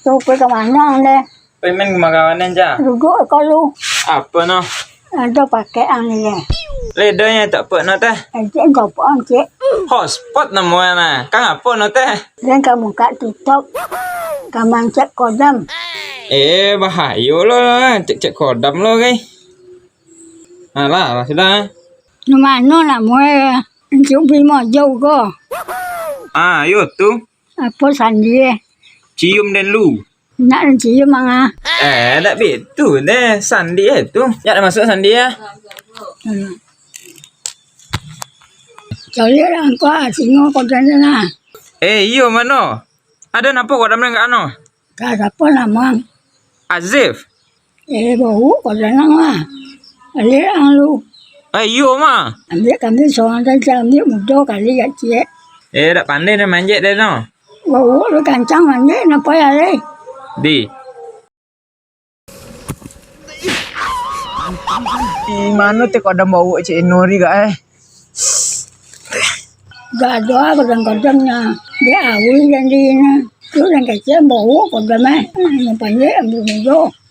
Tuh pergi ke mana deh? Main kemana aja? Duduk kau lu. Apa no? Ada pakai angin deh. Ledanya tak apa no teh? Cik kau pun cik. Hotspot namanya. Kang apa no teh? Dan kamu buka tutup. Kamu cek kodam. Bahaya lo cek kodam lo guys. Lah sudah. Di mana namanya? Cuk bima jauh kau. Ayo tuh. Apa sandi? Cium dan lu. Nak cium mana? Tak betul deh. Sandi itu. Ya ada masuk sandi ya. Cari orang kau singo kau jangan. Iyo mano. Ada napa kodam enggak ano? Tak apa nama. Azif. Bau kau jangan lah. Lihat ang lu. Iyo mah. Ambil kami seorang saja ambil mudah kali ya cik. Tak pandai dah manjat deh no. Bau lu kancang mana? Napa ya le? Di. Mana teh kodam bau cik Nuri gak Gak ada kadang-kadangnya. Dia awal janjinya. Itu yang kecil bau kodam Namanya ambil mudah.